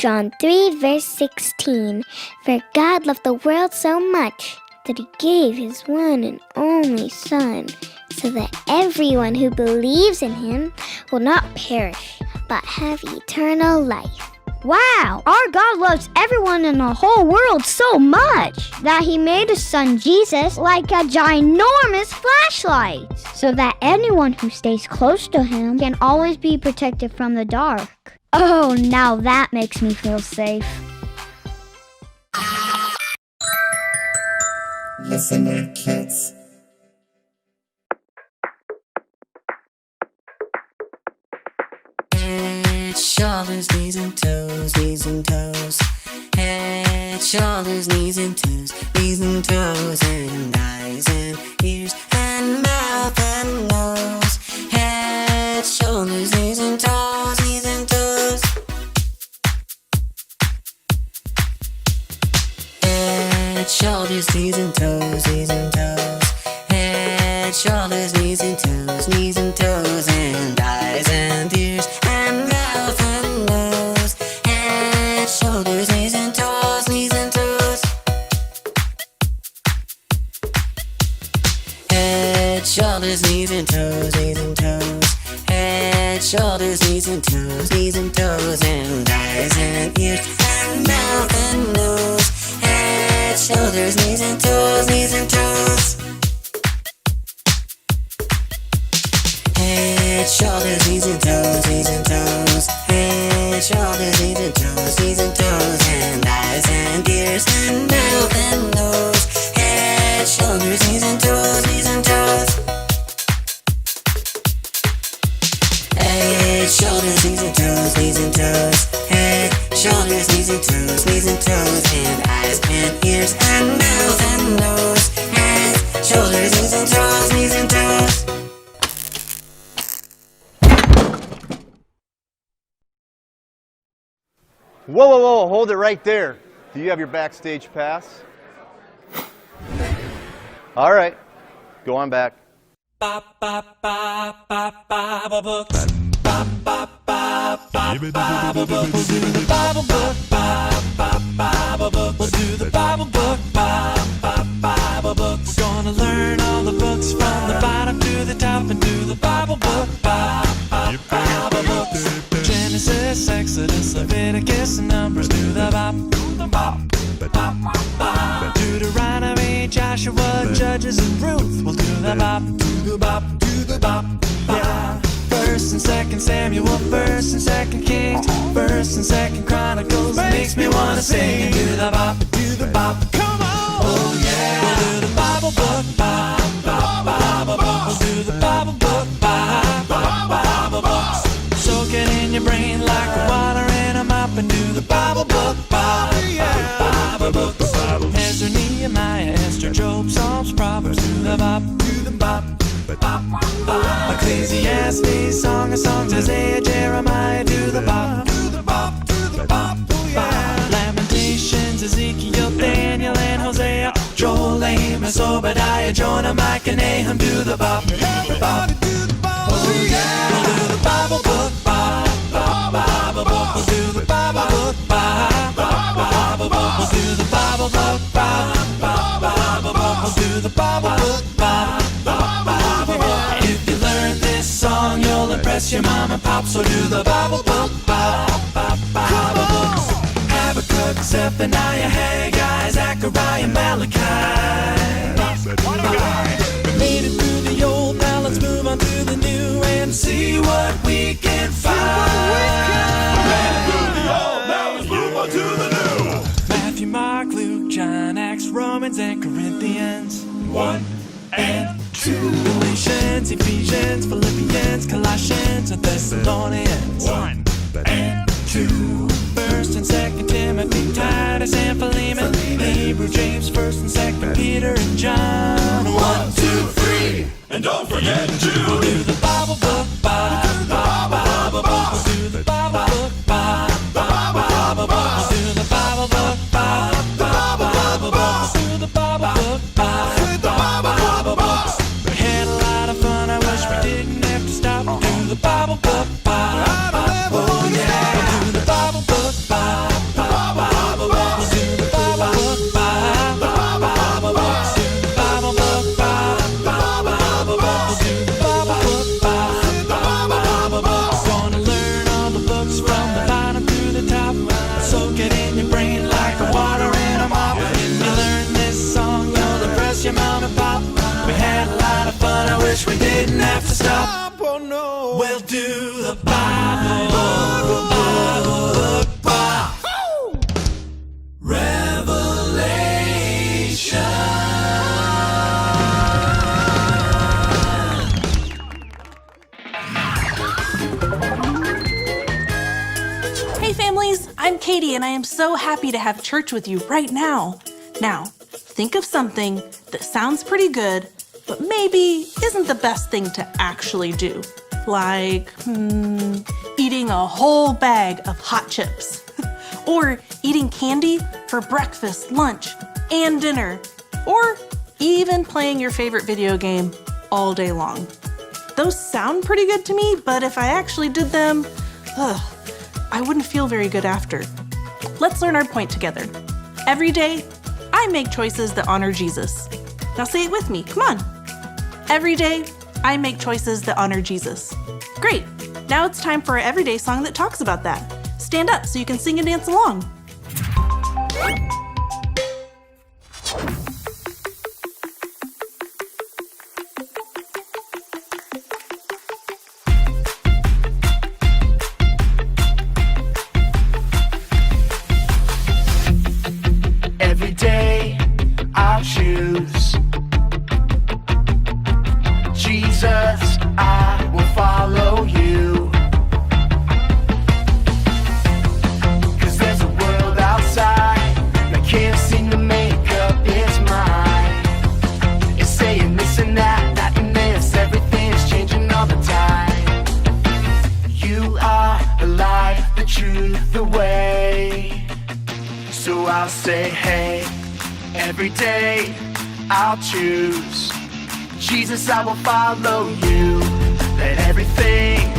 John 3, verse 16. For God loved the world so much that he gave his one and only Son, so that everyone who believes in him will not perish, but have eternal life. Wow! Our God loves everyone in the whole world so much that he made his son Jesus like a ginormous flashlight, so that anyone who stays close to him can always be protected from the dark. Oh, now that makes me feel safe. Listen up, kids. Head, shoulders, knees and toes, knees and toes. Head, shoulders, knees and toes, knees and toes, and eyes and ears and mouth and nose. Head, shoulders, knees and toes, knees and toes. Head, shoulders, knees and toes, knees and toes. Head, shoulders, knees and toes, knees and toes, and eyes and ears and mouth and nose. Head, shoulders, knees and toes, knees and toes. Head, shoulders, knees and toes, knees and toes. Head, shoulders, knees and toes, knees and toes, and eyes and ears and mouth and nose. Head, shoulders, knees and toes, knees and toes. Head, shoulders, knees and toes, knees and toes. Head, shoulders, knees and toes, knees and toes, and eyes and ears and mouth and nose. Head, shoulders, knees and toes, knees and toes. Head, shoulders, knees and toes, knees and toes. Head, shoulders, knees and toes, knees and toes, and eyes and ears and mouth and nose. Head, shoulders, knees and toes, knees and toes. Whoa, whoa, whoa, hold it right there. Do you have your backstage pass? All right, go on back. Let's do the Bible book. Judges and Ruth. We'll do the bop, do the bop, do the bop, yeah. First and Second Samuel, First and Second Kings, First and Second Chronicles. Makes me wanna sing and do the bop, do the bop. Come on, oh yeah. We'll do the Bible book, bop, bop, Bible book. We'll do the Bible book, bop, bop, Bible books. Soak it in your brain like water in a mop and do the Bible book, bop, Bible books. Ezra, Nehemiah, Esther, Job, Psalms, Proverbs. Do the bop, do the bop, bop, bop. Ecclesiastes, Song of Songs, Isaiah, Jeremiah. Do the bop, do the bop, do the bop, bop. Lamentations, Ezekiel, Daniel, and Hosea. Joel, Amos, Obadiah, Jonah, Micah, and Nahum. Do the bop, bop, oh yeah. We'll do the Bible book, bop, bop, Bible book. We'll do the Bible book, bop, bop, Bible book. We'll do the Bible book, bop, bop, Bible book. We'll do the Bible book, bop, bop, Bible book. If you learn this song, you'll impress your mom and pop. So do the Bible book, bop, bop, Bible books. Habakkuk, Zephaniah, Haggai, Zechariah, Malachi. Made it through the old, now let's move on to the new and see what we can find. Matthew, Mark, Luke, John, Acts, Romans, and Corinthians. 1 and 2. Galatians, Ephesians, Philippians, Colossians, and Thessalonians. 1 and 2. First and Second Timothy, Titus, and Philemon. Hebrew, James, First and Second Peter, and John. 1, 2, 3, and don't forget to do the Bible book, Bible book. We'll do the Bible book, Bible book. We'll do the Bible book, Bible book. We'll do the Bible book, Bible book. We had a lot of fun. I wish we didn't have to stop. Do the Bible book, Bible book. Oh yeah. We'll do the Bible book, Bible book. We'll do the Bible book, Bible book. We'll do the Bible book, Bible book. We'll do the Bible book, Bible book. Gonna learn all the books from the bottom to the top. Soak it in your brain like water in a mop. If you learn this song, you'll impress your mom and pop. We had a lot of fun. I wish we didn't have to stop. Oh no. We'll do the Bible book, Revelation. Hey families, I'm Katie and I am so happy to have church with you right now. Now, think of something that sounds pretty good, but maybe isn't the best thing to actually do. Like, eating a whole bag of hot chips. Or eating candy for breakfast, lunch, and dinner. Or even playing your favorite video game all day long. Those sound pretty good to me, but if I actually did them, I wouldn't feel very good after. Let's learn our point together. Every day, I make choices that honor Jesus. Now say it with me, come on. Every day, I make choices that honor Jesus. Great, now it's time for our everyday song that talks about that. Stand up so you can sing and dance along. Every day I'll choose Jesus, I will follow you. 'Cause there's a world outside that can't seem to make up its mind. It's saying this and that, that and this, everything's changing all the time. You are the light, the truth, the way. So I'll say, hey, every day I'll choose Jesus, I will follow you. Let everything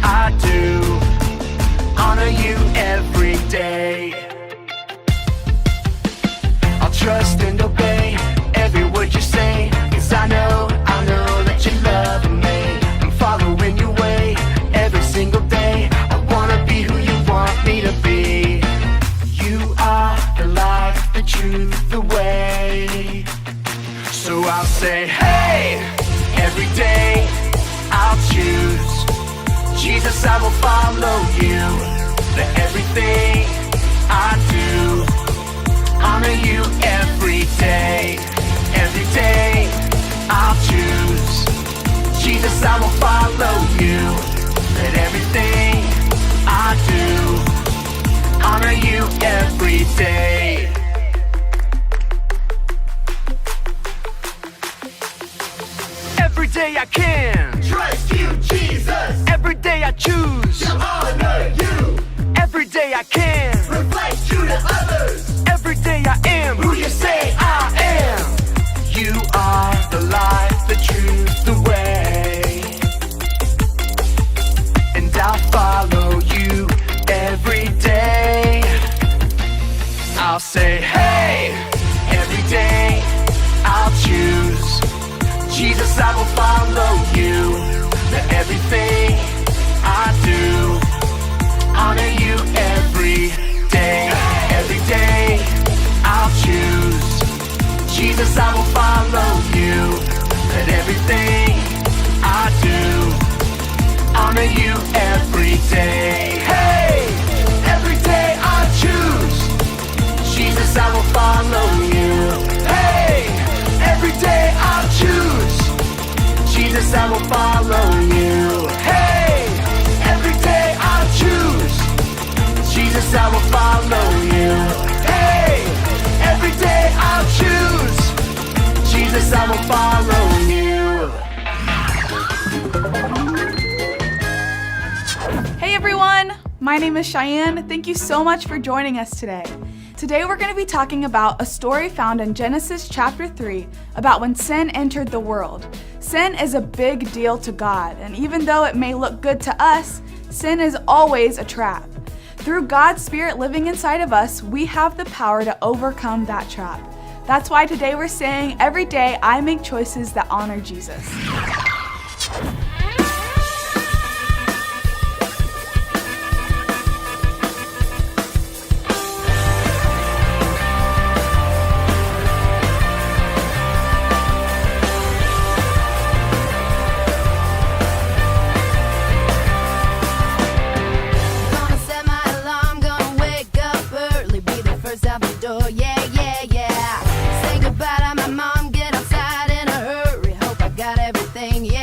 I do honor you every day. I'll trust and obey every word you say, 'cause I know that you love me. I'm following your way every single day. I wanna be who you want me to be. You are the light, the truth, the way. So I'll say, hey, every day I'll choose Jesus, I will follow you. Let everything I do honor you every day. Every day I'll choose Jesus, I will follow you. Let everything I do honor you every day. Every day I can Trust you, Jesus. every day I choose To honor you. every day I can Reflect you to others. every day I am Who you say I am. You are the light, the truth, the way, and I'll follow you every day. I'll say, hey, every day I'll choose Jesus, I will follow you. Let everything I do honor you every day. Every day I'll choose Jesus, I will follow you. Let everything I do honor you every day. Hey, every day I choose Jesus, I will follow you. Hey, every day I'll choose Jesus, I will follow you. Hey, every day I'll choose Jesus, I will follow you. Hey, every day I'll choose Jesus, I will follow you. Hey everyone, my name is Cheyenne. Thank you so much for joining us today. Today we're going to be talking about a story found in Genesis chapter 3 about when sin entered the world. Sin is a big deal to God, and even though it may look good to us, sin is always a trap. Through God's Spirit living inside of us, we have the power to overcome that trap. That's why today we're saying, every day I make choices that honor Jesus. Gonna set my alarm, gonna wake up early, be the first out the door, yeah, yeah, yeah. Say goodbye to my mom, get outside in a hurry, hope I got everything, yeah.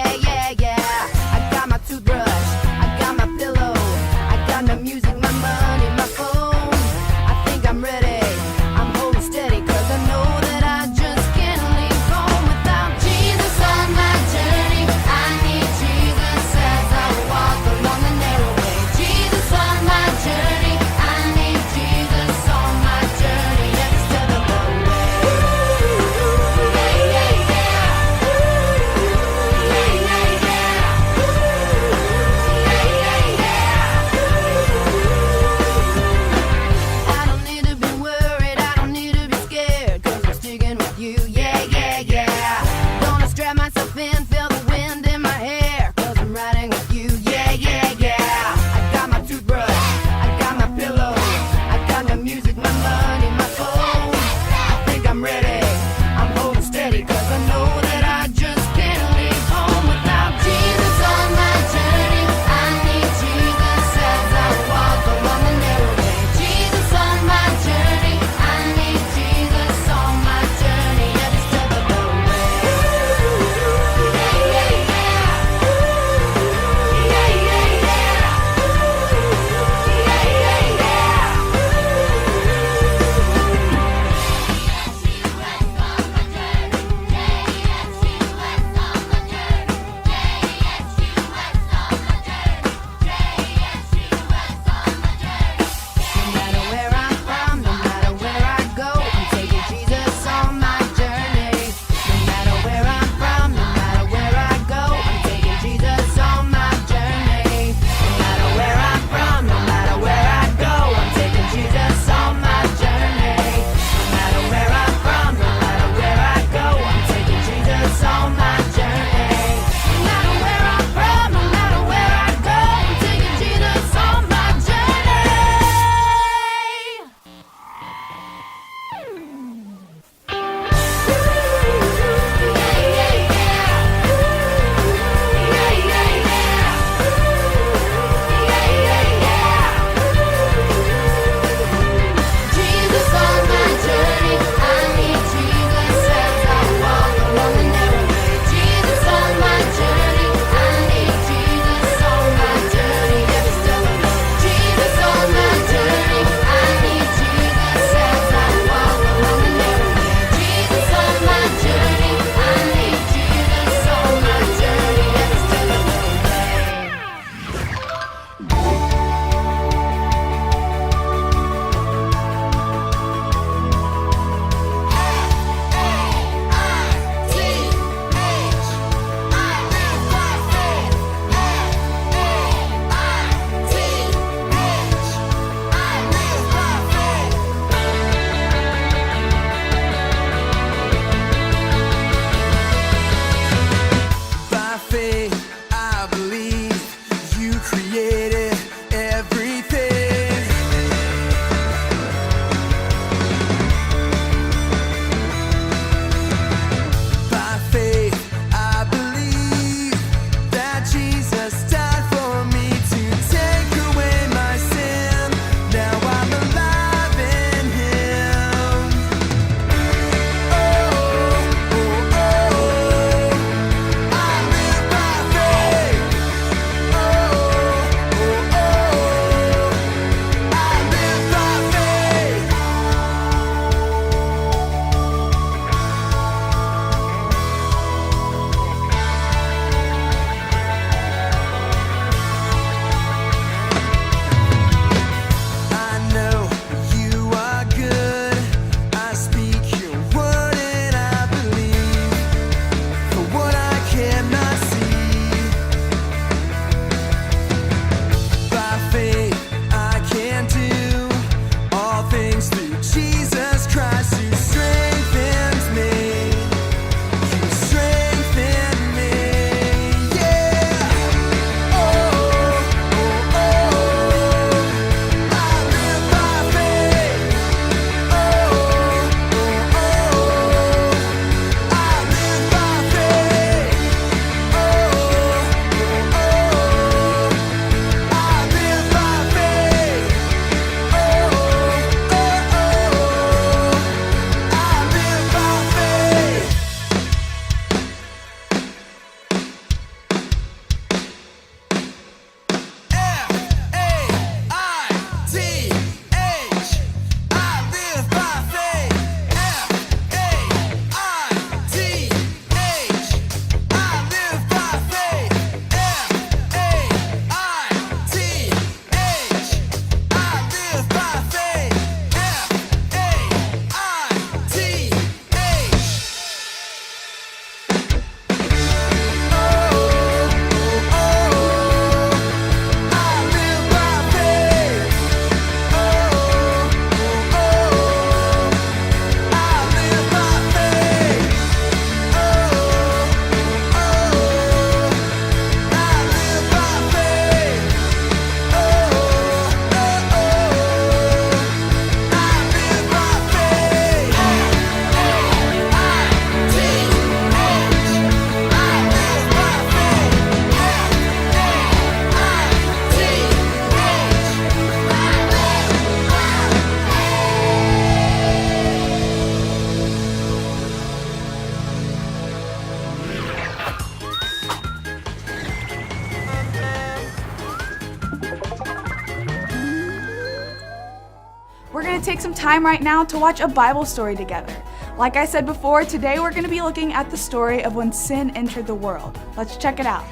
to take some time right now to watch a Bible story together. Like I said before, today we're going to be looking at the story of when sin entered the world. Let's check it out.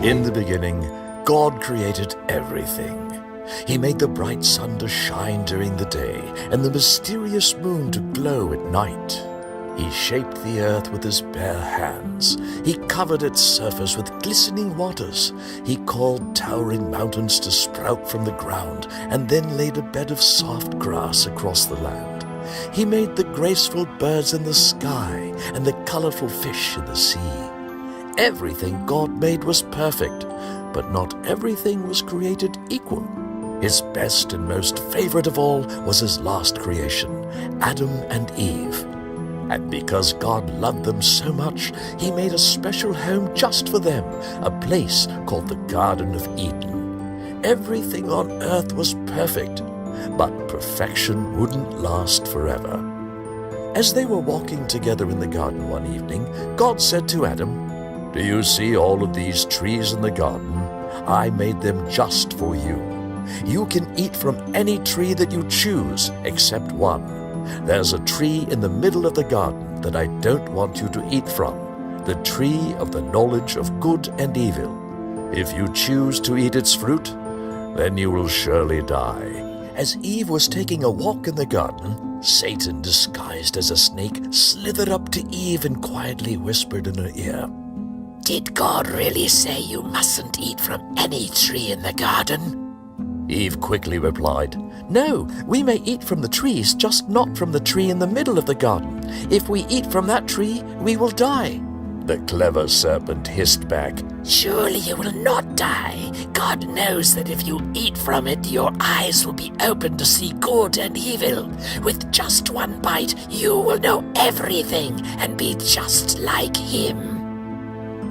In the beginning, God created everything. He made the bright sun to shine during the day and the mysterious moon to glow at night. He shaped the earth with his bare hands. He covered its surface with glistening waters. He caused towering mountains to sprout from the ground and then laid a bed of soft grass across the land. He made the graceful birds in the sky and the colorful fish in the sea. Everything God made was perfect, but not everything was created equal. His best and most favorite of all was his last creation, Adam and Eve. And because God loved them so much, he made a special home just for them, a place called the Garden of Eden. Everything on earth was perfect, but perfection wouldn't last forever. As they were walking together in the garden one evening, God said to Adam, "Do you see all of these trees in the garden? I made them just for you. You can eat from any tree that you choose except one. There's a tree in the middle of the garden that I don't want you to eat from, the tree of the knowledge of good and evil. If you choose to eat its fruit, then you will surely die." As Eve was taking a walk in the garden, Satan, disguised as a snake, slithered up to Eve and quietly whispered in her ear, "Did God really say you mustn't eat from any tree in the garden?" Eve quickly replied, "No, we may eat from the trees, just not from the tree in the middle of the garden. If we eat from that tree, we will die." The clever serpent hissed back, "Surely you will not die. God knows that if you eat from it, your eyes will be open to see good and evil. With just one bite, you will know everything and be just like him."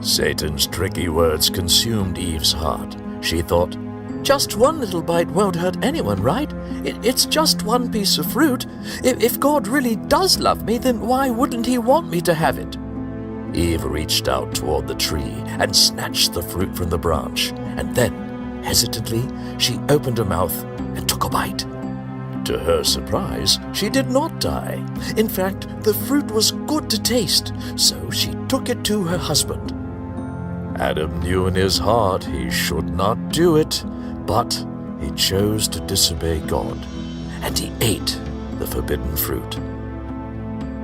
Satan's tricky words consumed Eve's heart. She thought, "Just one little bite won't hurt anyone, right? It's just one piece of fruit. If God really does love me, then why wouldn't he want me to have it?" Eve reached out toward the tree and snatched the fruit from the branch, and then, hesitantly, she opened her mouth and took a bite. To her surprise, she did not die. In fact, the fruit was good to taste, so she took it to her husband. Adam knew in his heart he should not do it, but he chose to disobey God, and he ate the forbidden fruit.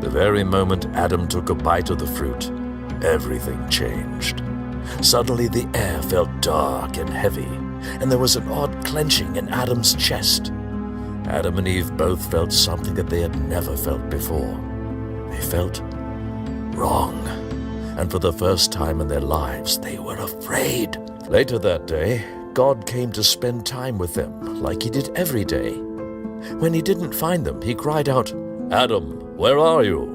The very moment Adam took a bite of the fruit, everything changed. Suddenly the air felt dark and heavy, and there was an odd clenching in Adam's chest. Adam and Eve both felt something that they had never felt before. They felt wrong, and for the first time in their lives, they were afraid. Later that day, God came to spend time with them, like he did every day. When he didn't find them, he cried out, "Adam, where are you?"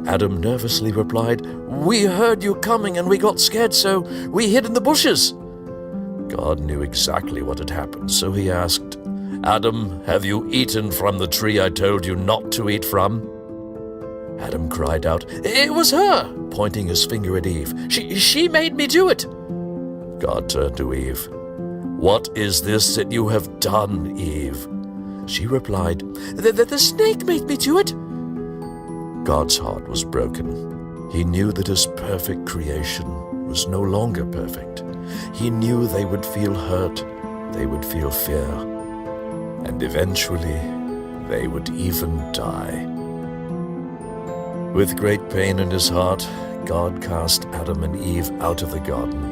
Adam nervously replied, "We heard you coming and we got scared, so we hid in the bushes." God knew exactly what had happened, so he asked, "Adam, have you eaten from the tree I told you not to eat from?" Adam cried out, "It was her," pointing his finger at Eve. She made me do it." God turned to Eve. "What is this that you have done, Eve?" She replied, The snake made me do it." God's heart was broken. He knew that his perfect creation was no longer perfect. He knew they would feel hurt, they would feel fear, and eventually they would even die. With great pain in his heart, God cast Adam and Eve out of the garden,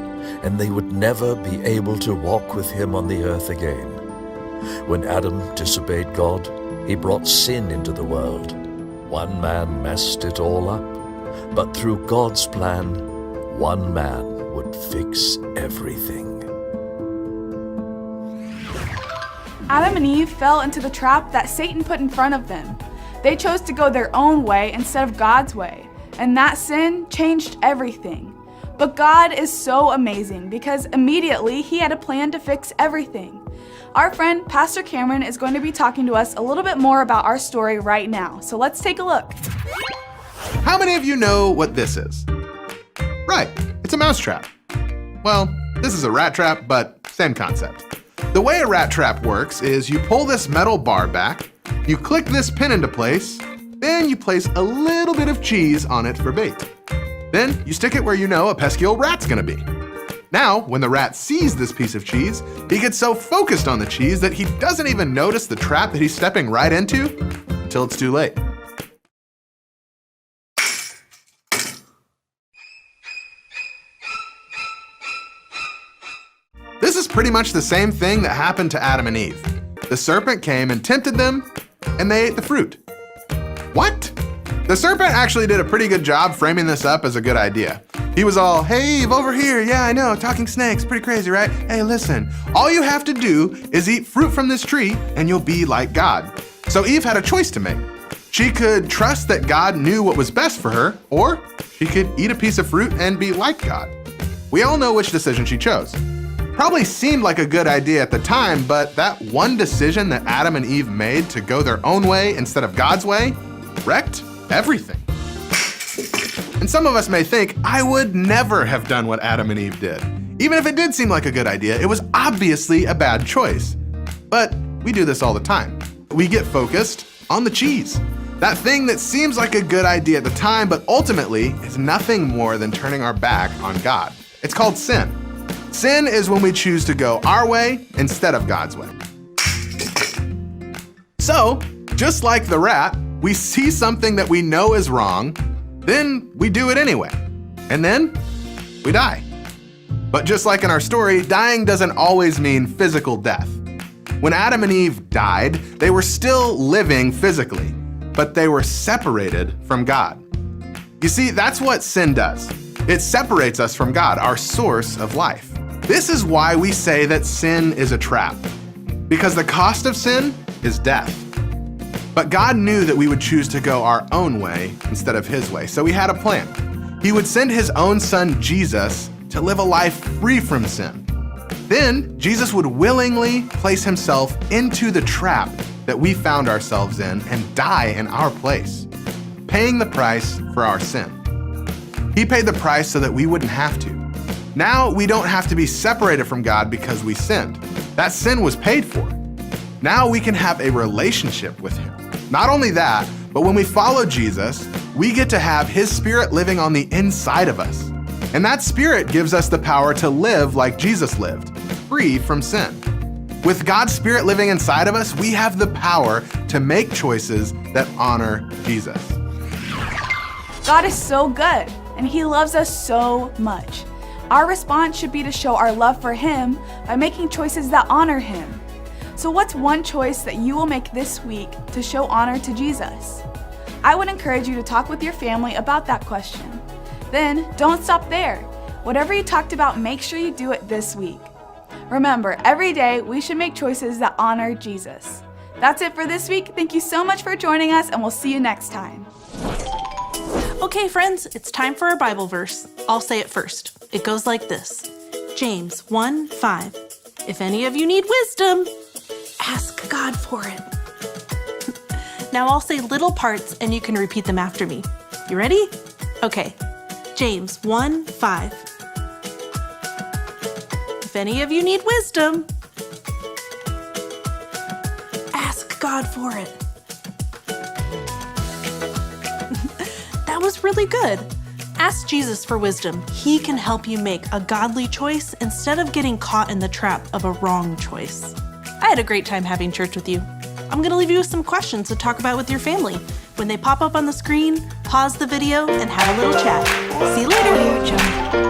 and they would never be able to walk with him on the earth again. When Adam disobeyed God, he brought sin into the world. One man messed it all up, but through God's plan, one man would fix everything. Adam and Eve fell into the trap that Satan put in front of them. They chose to go their own way instead of God's way, and that sin changed everything. But God is so amazing because immediately he had a plan to fix everything. Our friend, Pastor Cameron, is going to be talking to us a little bit more about our story right now. So let's take a look. How many of you know what this is? Right, it's a mouse trap. Well, this is a rat trap, but same concept. The way a rat trap works is you pull this metal bar back, You click this pin into place, then you place a little bit of cheese on it for bait. Then you stick it where you know a pesky old rat's gonna be. Now, when the rat sees this piece of cheese, he gets so focused on the cheese that he doesn't even notice the trap that he's stepping right into until it's too late. This is pretty much the same thing that happened to Adam and Eve. The serpent came and tempted them, and they ate the fruit. What? The serpent actually did a pretty good job framing this up as a good idea. He was all, "Hey Eve, over here, yeah, I know, talking snakes, pretty crazy, right? Hey, listen, all you have to do is eat fruit from this tree and you'll be like God." So Eve had a choice to make. She could trust that God knew what was best for her, or she could eat a piece of fruit and be like God. We all know which decision she chose. Probably seemed like a good idea at the time, but that one decision that Adam and Eve made to go their own way instead of God's way wrecked everything. And some of us may think, I would never have done what Adam and Eve did. Even if it did seem like a good idea, it was obviously a bad choice. But we do this all the time. We get focused on the cheese. That thing that seems like a good idea at the time, but ultimately is nothing more than turning our back on God. It's called sin. Sin is when we choose to go our way instead of God's way. So, just like the rat, we see something that we know is wrong, then we do it anyway, and then we die. But just like in our story, dying doesn't always mean physical death. When Adam and Eve died, they were still living physically, but they were separated from God. You see, that's what sin does. It separates us from God, our source of life. This is why we say that sin is a trap, because the cost of sin is death. But God knew that we would choose to go our own way instead of his way, so he had a plan. He would send his own son, Jesus, to live a life free from sin. Then, Jesus would willingly place himself into the trap that we found ourselves in and die in our place, paying the price for our sin. He paid the price so that we wouldn't have to. Now we don't have to be separated from God because we sinned. That sin was paid for. Now we can have a relationship with him. Not only that, but when we follow Jesus, we get to have his spirit living on the inside of us. And that spirit gives us the power to live like Jesus lived, free from sin. With God's spirit living inside of us, we have the power to make choices that honor Jesus. God is so good, and he loves us so much. Our response should be to show our love for him by making choices that honor him. So what's one choice that you will make this week to show honor to Jesus? I would encourage you to talk with your family about that question. Then, don't stop there. Whatever you talked about, make sure you do it this week. Remember, every day we should make choices that honor Jesus. That's it for this week. Thank you so much for joining us, and we'll see you next time. Okay, friends, it's time for our Bible verse. I'll say it first. It goes like this. James 1:5. If any of you need wisdom, ask God for it. Now I'll say little parts and you can repeat them after me. You ready? Okay. James 1:5. If any of you need wisdom, ask God for it. That was really good. Ask Jesus for wisdom. He can help you make a godly choice instead of getting caught in the trap of a wrong choice. I had a great time having church with you. I'm going to leave you with some questions to talk about with your family. When they pop up on the screen, pause the video and have a little chat. See you later.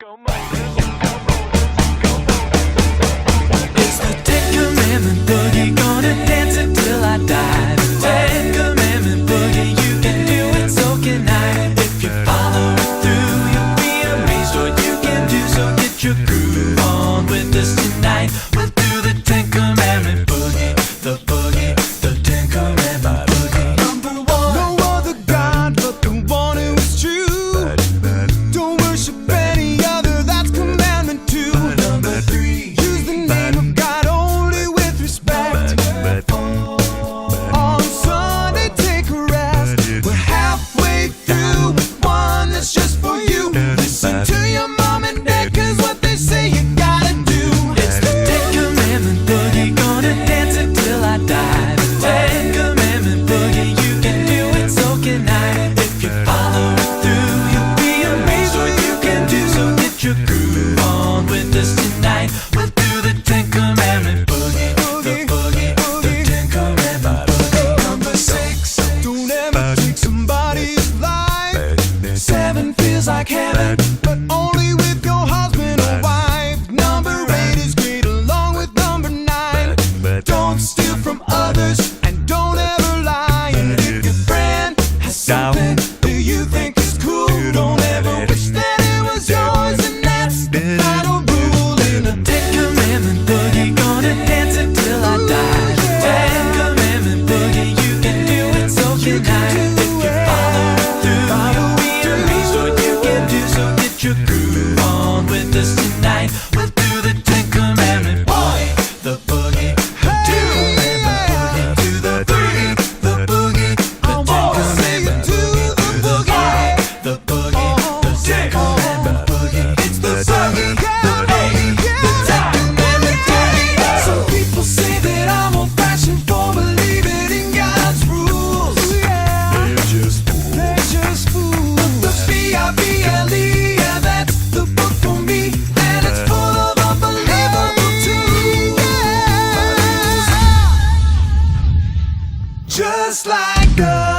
It's the Ten Commandment boogie, gonna dance until I die. The Ten Commandment boogie, you can do it, so can I. If you follow it through, you'll be amazed what you can do. So get your groove on with us tonight. We'll do the Ten Commandment boogie, the boogie, the Ten Commandment boogie. Number one, no other God but the one who is true. Don't worship any other, that's commandment two. Number three, use the name of God only with respect. On Sunday, take a rest. We're halfway through with one that's just for you. Listen to your mom and dad, 'cause what they say you gotta do. It's the Ten Commandment boogie, gonna dance until I die. The Ten Commandment boogie, you can do it, so can I. If you follow it through, you'll be amazed what you can do. So get your groove on with us tonight. We'll do the Ten Commandment boogie, the boogie, the Ten Commandment boogie. Number six, don't ever take somebody's life. Seven feels like heaven, but only with your husband or wife. Number eight is great along with number nine. Don't steal from others and don't ever lie. And if your friend has something that you think is cool, don't ever wish that it was yours. And that's the final rule in the Ten Commandment boogie, gonna dance until I die. Ten Commandment boogie, you can do it, so can I. If you follow it through, you'll be amazed what you can do. So get your groove on with us tonight. We'll do the Ten Commandment boogie, the boogie, the Ten Commandment boogie. Do the boogie, the boogie, the Ten Commandment boogie. Do the boogie, the boogie, the Ten Commandment boogie. It's the boogie, the boogie, the Ten Commandment boogie. Some people say that I'm old-fashioned for believing in God's rules. They're just fools. They're just fools. The Bible, yeah, that's the book for me, and it's full of unbelievable truths. Just like us.